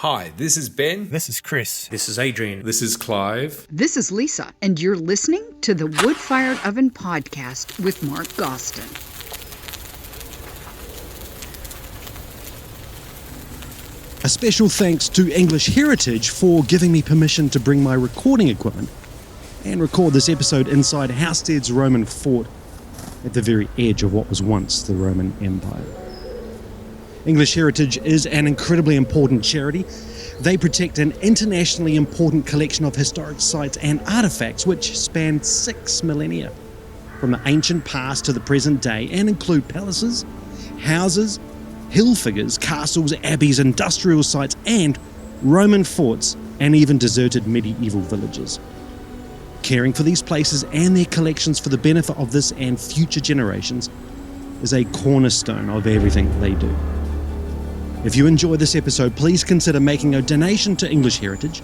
Hi, this is Ben. This is Chris. This is Adrian. This is Clive. This is Lisa, and you're listening to the Wood-Fired Oven Podcast with Mark Gostin. A special thanks to English Heritage for giving me permission to bring my recording equipment and record this episode inside Housesteads Roman Fort at the very edge of what was once the Roman Empire. English Heritage is an incredibly important charity. They protect an internationally important collection of historic sites and artefacts which span 6 millennia, from the ancient past to the present day, and include palaces, houses, hill figures, castles, abbeys, industrial sites, and Roman forts, and even deserted medieval villages. Caring for these places and their collections for the benefit of this and future generations is a cornerstone of everything they do. If you enjoy this episode, please consider making a donation to English Heritage.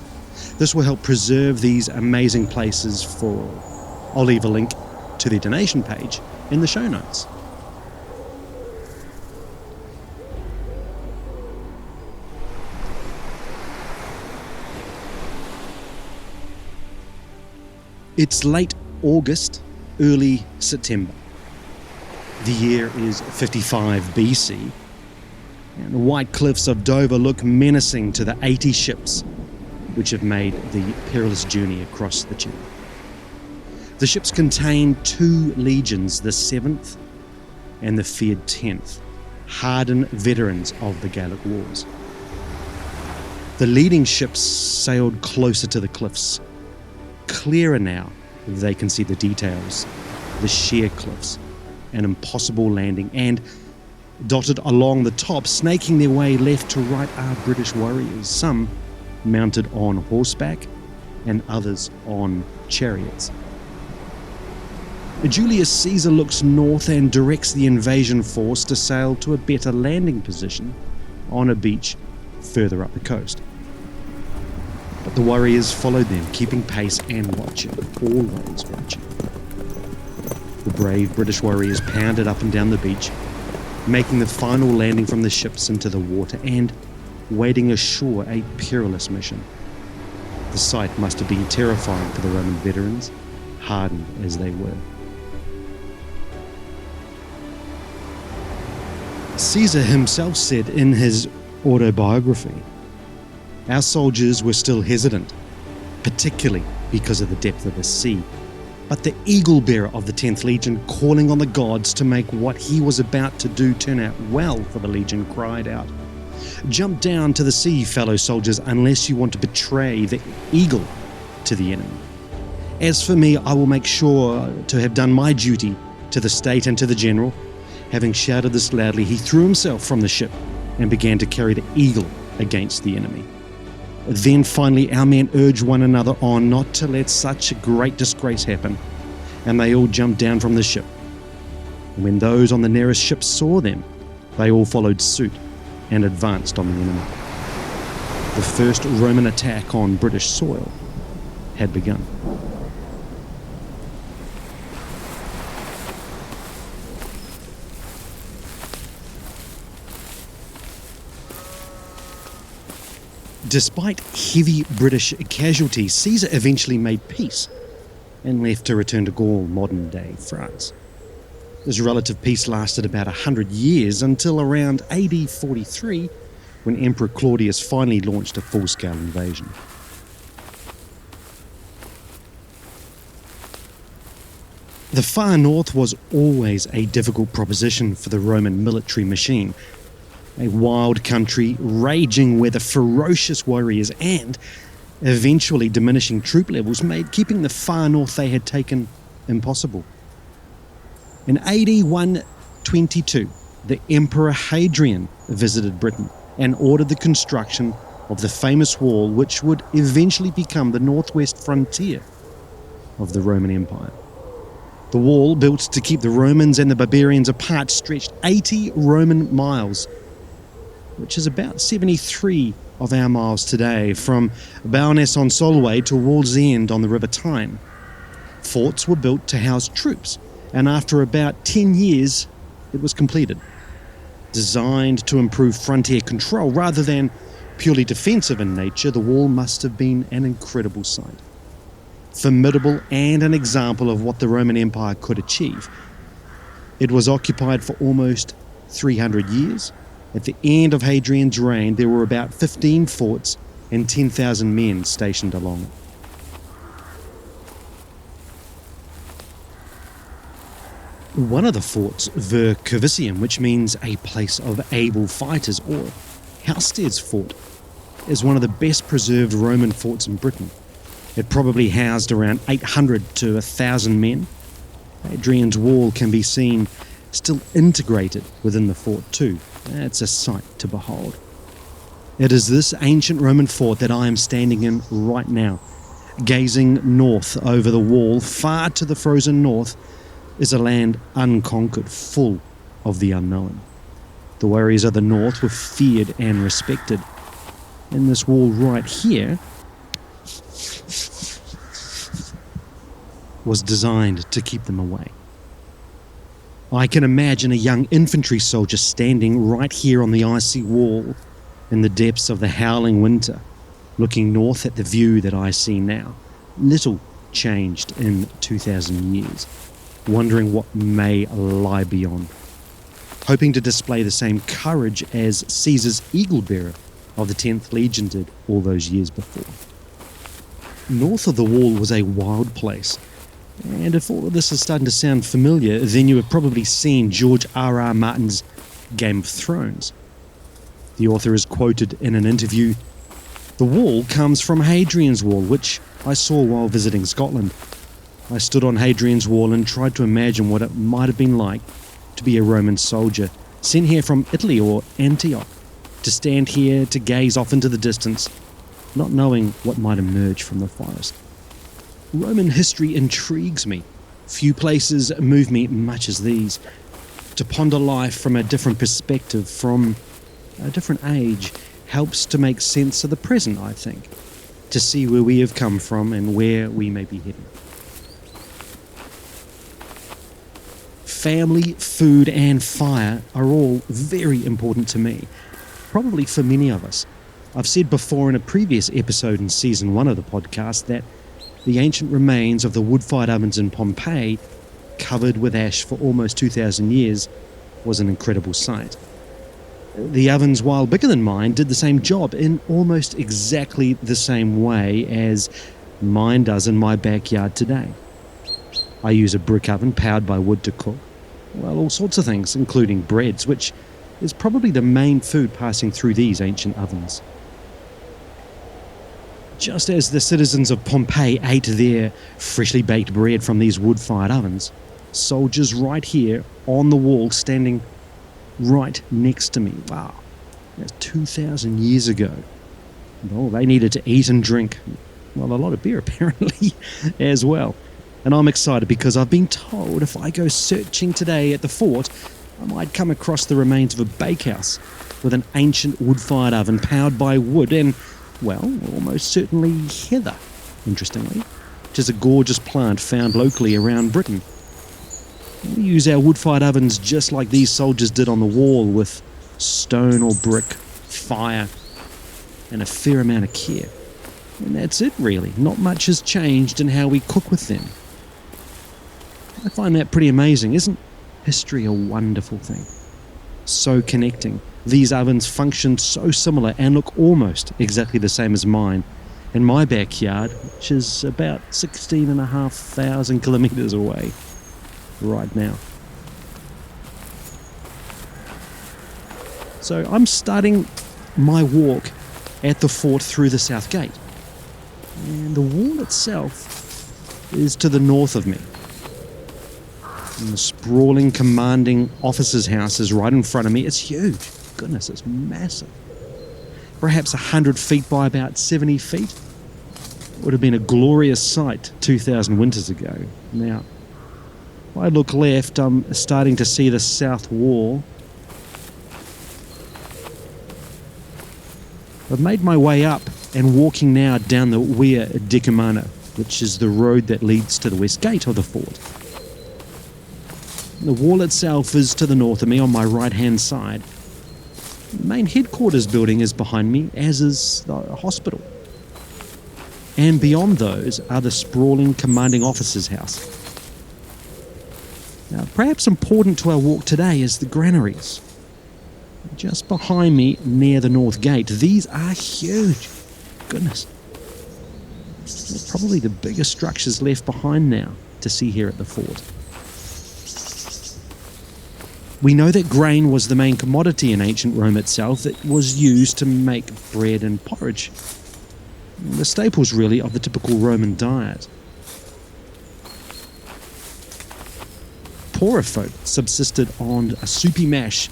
This will help preserve these amazing places for all. I'll leave a link to their donation page in the show notes. It's late August, early September. The year is 55 BC. And the white cliffs of Dover look menacing to the 80 ships which have made the perilous journey across the channel. The ships contain 2 legions, the 7th and the feared 10th, hardened veterans of the Gallic Wars. The leading ships sailed closer to the cliffs. Clearer now, they can see the details, the sheer cliffs, an impossible landing, and dotted along the top, snaking their way left to right, are British warriors, some mounted on horseback and others on chariots. Julius Caesar looks north and directs the invasion force to sail to a better landing position on a beach further up the coast. But the warriors followed them, keeping pace and watching, always watching. The brave British warriors pounded up and down the beach, making the final landing from the ships into the water and wading ashore, a perilous mission. The sight must have been terrifying for the Roman veterans, hardened as they were. Caesar himself said in his autobiography, "Our soldiers were still hesitant, particularly because of the depth of the sea. But the eagle-bearer of the 10th Legion, calling on the gods to make what he was about to do turn out well for the Legion, cried out, 'Jump down to the sea, fellow soldiers, unless you want to betray the eagle to the enemy. As for me, I will make sure to have done my duty to the state and to the general.' Having shouted this loudly, he threw himself from the ship and began to carry the eagle against the enemy. Then finally our men urged one another on not to let such a great disgrace happen, and they all jumped down from the ship. And when those on the nearest ship saw them, they all followed suit and advanced on the enemy. The first Roman attack on British soil had begun. Despite heavy British casualties, Caesar eventually made peace and left to return to Gaul, modern-day France. This relative peace lasted about 100 years until around AD 43, when Emperor Claudius finally launched a full-scale invasion. The far north was always a difficult proposition for the Roman military machine. A wild country raging with ferocious warriors and eventually diminishing troop levels made keeping the far north they had taken impossible. In AD 122, the Emperor Hadrian visited Britain and ordered the construction of the famous wall which would eventually become the northwest frontier of the Roman Empire. The wall, built to keep the Romans and the barbarians apart, stretched 80 Roman miles, which is about 73 of our miles today, from Bowness on Solway to Wallsend on the River Tyne. Forts were built to house troops, and after about 10 years, it was completed. Designed to improve frontier control rather than purely defensive in nature, the wall must have been an incredible sight. Formidable and an example of what the Roman Empire could achieve. It was occupied for almost 300 years. At the end of Hadrian's reign, there were about 15 forts and 10,000 men stationed along it. One of the forts, Ver Cuvicium, which means a place of able fighters, or Housesteads Fort, is one of the best preserved Roman forts in Britain. It probably housed around 800 to 1,000 men. Hadrian's wall can be seen still integrated within the fort too. It's a sight to behold. It is this ancient Roman fort that I am standing in right now. Gazing north over the wall, far to the frozen north, is a land unconquered, full of the unknown. The warriors of the north were feared and respected. And this wall right here was designed to keep them away. I can imagine a young infantry soldier standing right here on the icy wall in the depths of the howling winter, looking north at the view that I see now. Little changed in 2,000 years, wondering what may lie beyond, hoping to display the same courage as Caesar's eagle-bearer of the 10th Legion did all those years before. North of the wall was a wild place, and if all of this is starting to sound familiar, then you have probably seen George R.R. Martin's Game of Thrones. The author is quoted in an interview, "The wall comes from Hadrian's Wall, which I saw while visiting Scotland. I stood on Hadrian's Wall and tried to imagine what it might have been like to be a Roman soldier, sent here from Italy or Antioch, to stand here to gaze off into the distance, not knowing what might emerge from the forest. Roman history intrigues me. Few places move me much as these. To ponder life from a different perspective, from a different age, helps to make sense of the present, I think, to see where we have come from and where we may be heading. Family, food, and fire are all very important to me, probably for many of us. I've said before in a previous episode in season 1 of the podcast that the ancient remains of the wood-fired ovens in Pompeii, covered with ash for almost 2,000 years, was an incredible sight. The ovens, while bigger than mine, did the same job in almost exactly the same way as mine does in my backyard today. I use a brick oven powered by wood to cook, well, all sorts of things, including breads, which is probably the main food passing through these ancient ovens. Just as the citizens of Pompeii ate their freshly baked bread from these wood-fired ovens, soldiers right here on the wall standing right next to me. Wow, that's 2,000 years ago. Oh, they needed to eat and drink, well, a lot of beer apparently, as well. And I'm excited because I've been told if I go searching today at the fort, I might come across the remains of a bakehouse with an ancient wood-fired oven powered by wood and, well, almost certainly heather, interestingly, which is a gorgeous plant found locally around Britain. We use our wood-fired ovens just like these soldiers did on the wall, with stone or brick, fire, and a fair amount of care. And that's it really. Not much has changed in how we cook with them. I find that pretty amazing. Isn't history a wonderful thing? So connecting. These ovens function so similar and look almost exactly the same as mine in my backyard, which is about 16,500 kilometers away right now. So I'm starting my walk at the fort through the south gate, and the wall itself is to the north of me. And the sprawling, commanding officer's house is right in front of me. It's huge. Goodness, it's massive. Perhaps 100 feet by about 70 feet. It would have been a glorious sight 2,000 winters ago. Now, if I look left, I'm starting to see the south wall. I've made my way up and walking now down the Via Decumana, which is the road that leads to the west gate of the fort. The wall itself is to the north of me on my right-hand side. The main headquarters building is behind me, as is the hospital. And beyond those are the sprawling commanding officer's house. Now, perhaps important to our walk today is the granaries. Just behind me, near the north gate. These are huge. Goodness. They're probably the biggest structures left behind now to see here at the fort. We know that grain was the main commodity in ancient Rome itself. It was used to make bread and porridge. The staples, really, of the typical Roman diet. Poorer folk subsisted on a soupy mash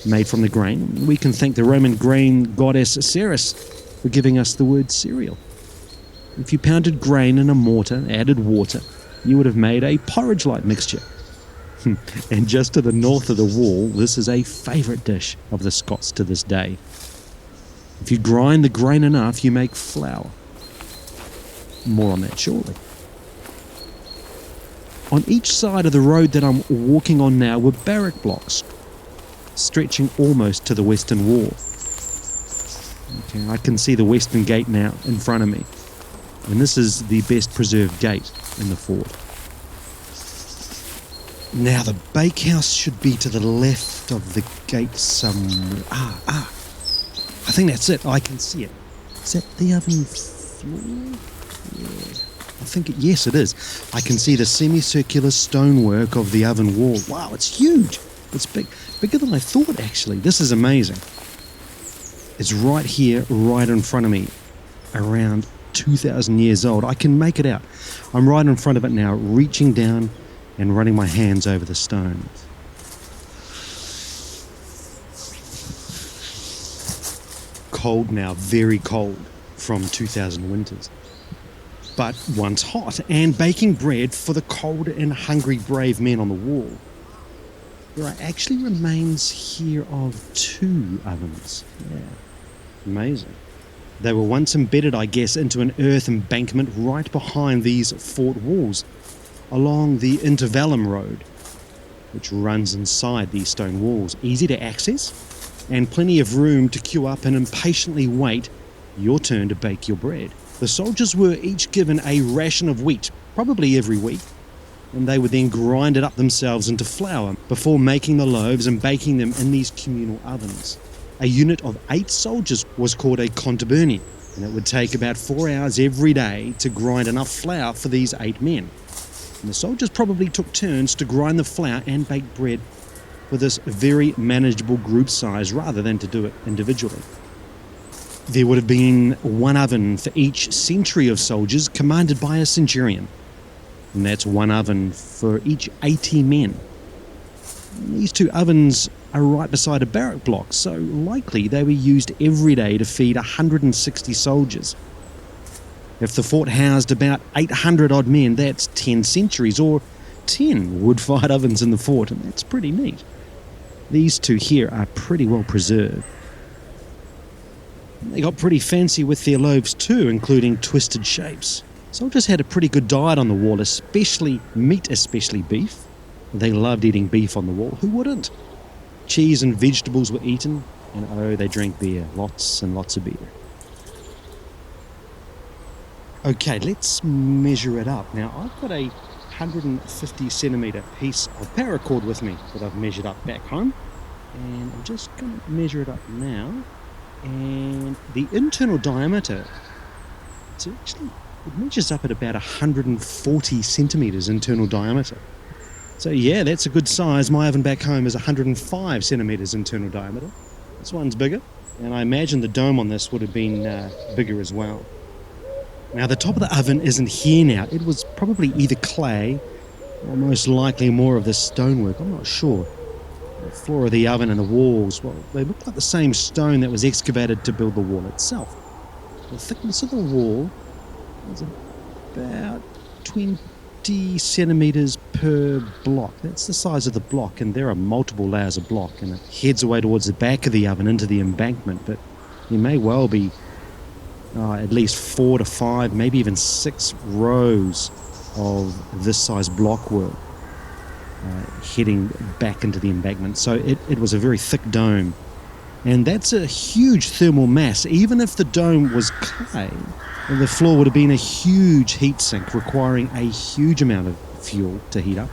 made from the grain. We can thank the Roman grain goddess Ceres for giving us the word cereal. If you pounded grain in a mortar, added water, you would have made a porridge-like mixture. And just to the north of the wall, this is a favourite dish of the Scots to this day. If you grind the grain enough, you make flour. More on that shortly. On each side of the road that I'm walking on now were barrack blocks, stretching almost to the western wall. Okay, I can see the western gate now in front of me, and this is the best preserved gate in the fort. Now the bakehouse should be to the left of the gate somewhere. I think that's it. I can see it. Is that the oven floor? Yeah. Yes, it is. I can see the semicircular stonework of the oven wall. Wow, it's huge. It's big. Bigger than I thought, actually. This is amazing. It's right here, right in front of me. Around 2,000 years old. I can make it out. I'm right in front of it now, reaching down and running my hands over the stones. Cold now, very cold from 2,000 winters. But once hot, and baking bread for the cold and hungry brave men on the wall. There are actually remains here of 2 ovens. Yeah, amazing. They were once embedded, I guess, into an earth embankment right behind these fort walls, along the Intervallum Road, which runs inside these stone walls. Easy to access, and plenty of room to queue up and impatiently wait your turn to bake your bread. The soldiers were each given a ration of wheat, probably every week, and they would then grind it up themselves into flour before making the loaves and baking them in these communal ovens. A unit of 8 soldiers was called a contuberni, and it would take about 4 hours every day to grind enough flour for these 8 men. And the soldiers probably took turns to grind the flour and bake bread for this very manageable group size rather than to do it individually. There would have been 1 oven for each century of soldiers commanded by a centurion, and that's 1 oven for each 80 men. And these 2 ovens are right beside a barrack block, so likely they were used every day to feed 160 soldiers. If the fort housed about 800 odd men, that's 10 centuries, or 10 wood-fired ovens in the fort, and that's pretty neat. These 2 here are pretty well preserved. They got pretty fancy with their loaves too, including twisted shapes. Soldiers had a pretty good diet on the wall, especially meat, especially beef. They loved eating beef on the wall. Who wouldn't? Cheese and vegetables were eaten, and they drank beer. Lots and lots of beer. Okay, let's measure it up. Now, I've got a 150 centimetre piece of paracord with me that I've measured up back home. And I'm just going to measure it up now. And the internal diameter, it measures up at about 140 centimetres internal diameter. So yeah, that's a good size. My oven back home is 105 centimetres internal diameter. This one's bigger, and I imagine the dome on this would have been bigger as well. Now the top of the oven isn't here now. It was probably either clay or most likely more of this stonework. I'm not sure. The floor of the oven and the walls, well, they look like the same stone that was excavated to build the wall itself. The thickness of the wall is about 20 centimetres per block. That's the size of the block, and there are multiple layers of block, and it heads away towards the back of the oven into the embankment, but there may well be at least 4 to 5, maybe even 6 rows of this size block work heading back into the embankment. So it was a very thick dome And that's a huge thermal mass. Even if the dome was clay, the floor would have been a huge heat sink requiring a huge amount of fuel to heat up.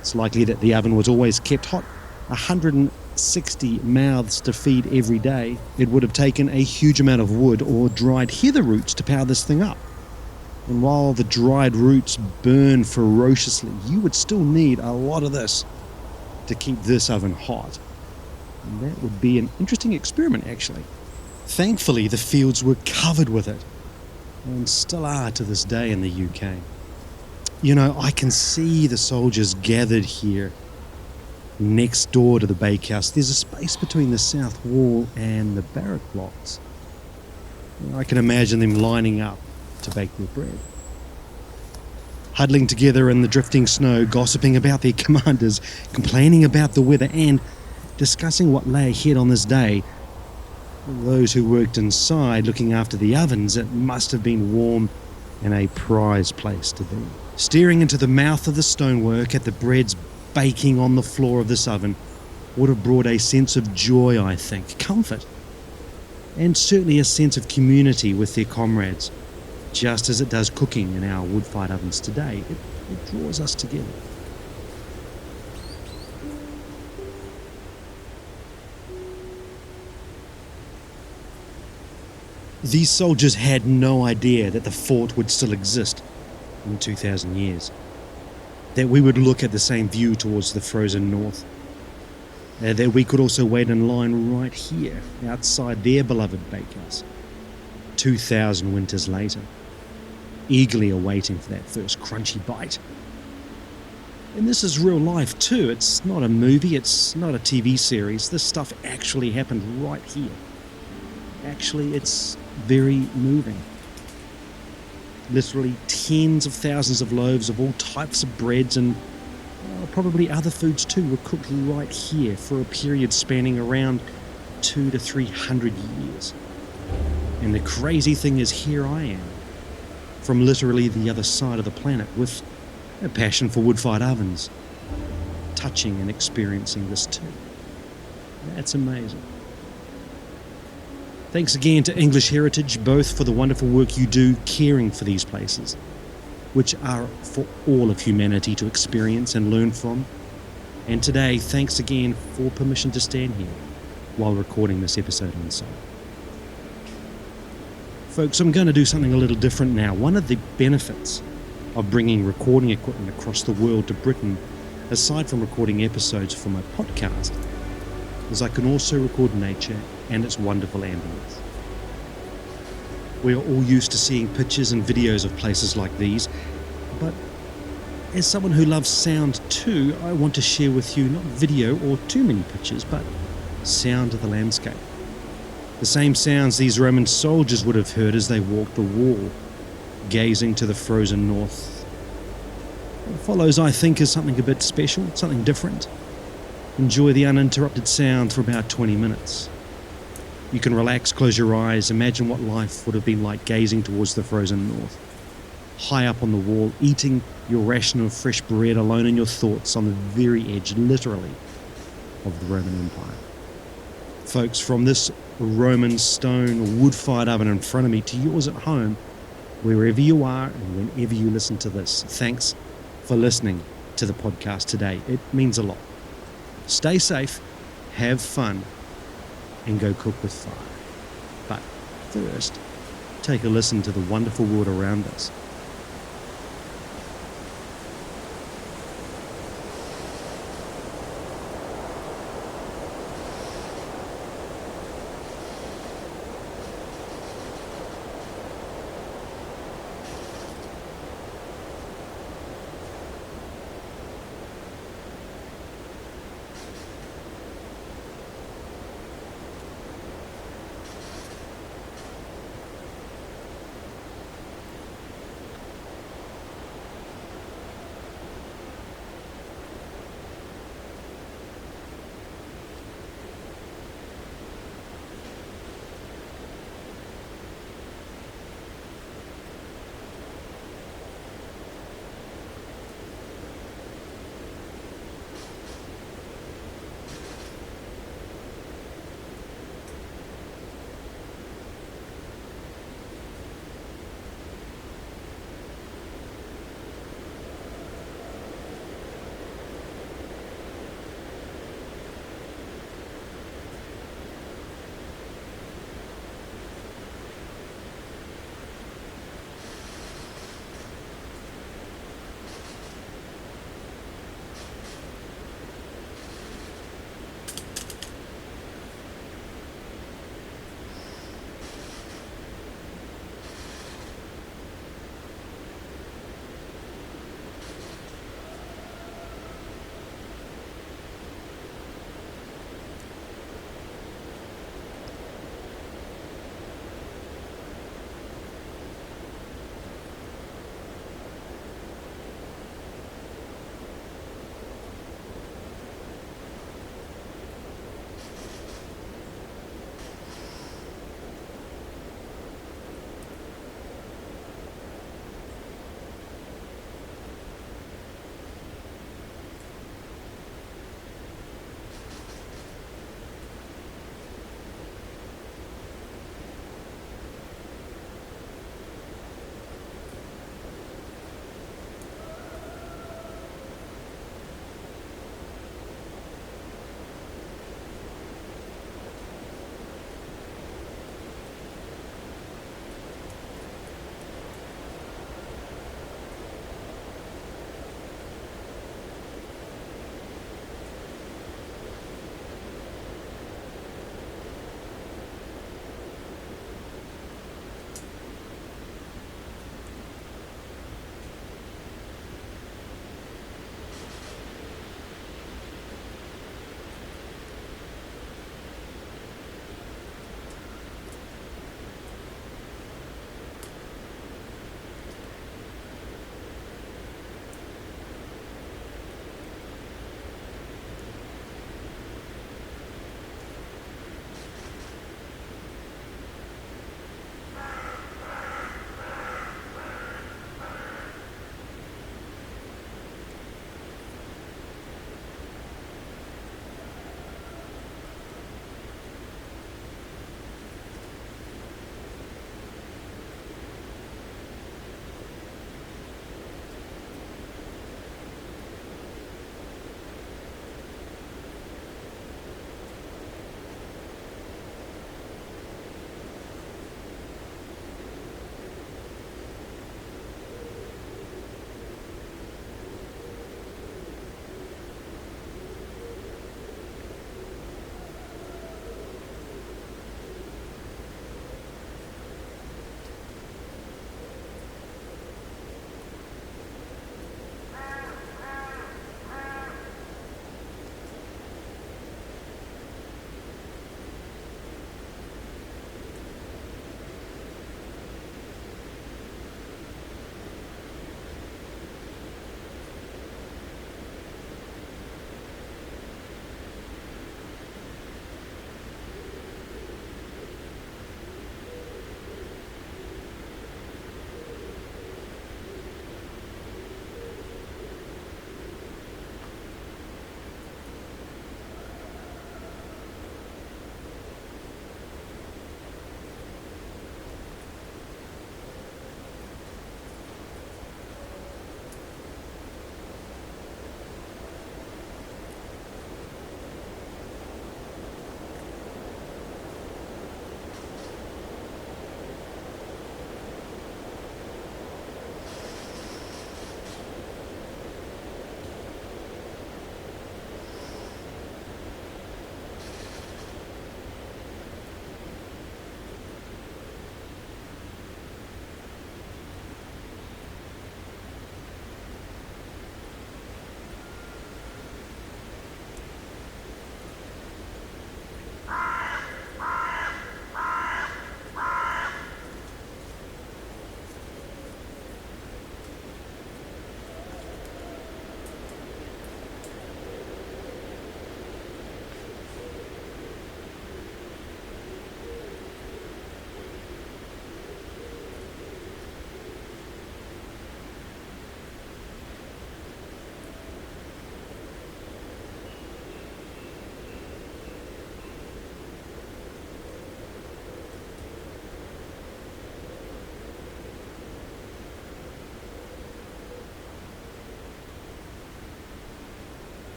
It's likely that the oven was always kept hot. 160 mouths to feed every day. It would have taken a huge amount of wood or dried heather roots to power this thing up. And while the dried roots burn ferociously, you would still need a lot of this to keep this oven hot. And that would be an interesting experiment, actually. Thankfully, the fields were covered with it, and still are to this day in the UK. You know, I can see the soldiers gathered here next door to the bakehouse. There's a space between the south wall and the barrack blocks. I can imagine them lining up to bake their bread. Huddling together in the drifting snow, gossiping about their commanders, complaining about the weather, and discussing what lay ahead on this day. Those who worked inside looking after the ovens, it must have been warm and a prized place to be. Staring into the mouth of the stonework at the breads baking on the floor of this oven would have brought a sense of joy, I think, comfort, and certainly a sense of community with their comrades, just as it does cooking in our wood-fired ovens today. It draws us together. These soldiers had no idea that the fort would still exist in 2,000 years, that we would look at the same view towards the frozen north, that we could also wait in line right here outside their beloved bakehouse, 2,000 winters later, eagerly awaiting for that first crunchy bite. And this is real life too. It's not a movie, it's not a TV series. This stuff actually happened right here. Actually, it's very moving. Literally tens of thousands of loaves of all types of breads and probably other foods too were cooked right here for a period spanning around 200 to 300 years. And the crazy thing is, here I am, from literally the other side of the planet, with a passion for wood-fired ovens, touching and experiencing this too. That's amazing. Thanks again to English Heritage, both for the wonderful work you do caring for these places, which are for all of humanity to experience and learn from. And today, thanks again for permission to stand here while recording this episode on site. Folks, I'm going to do something a little different now. One of the benefits of bringing recording equipment across the world to Britain, aside from recording episodes for my podcast, is I can also record nature and its wonderful ambience. We are all used to seeing pictures and videos of places like these, but as someone who loves sound too, I want to share with you not video or too many pictures, but sound of the landscape. The same sounds these Roman soldiers would have heard as they walked the wall, gazing to the frozen north. What follows, I think, is something a bit special, something different. Enjoy the uninterrupted sound for about 20 minutes. You can relax, close your eyes, imagine what life would have been like gazing towards the frozen north. High up on the wall, eating your ration of fresh bread alone in your thoughts on the very edge, literally, of the Roman Empire. Folks, from this Roman stone wood-fired oven in front of me to yours at home, wherever you are and whenever you listen to this, thanks for listening to the podcast today. It means a lot. Stay safe, have fun, and go cook with fire. But first, take a listen to the wonderful world around us.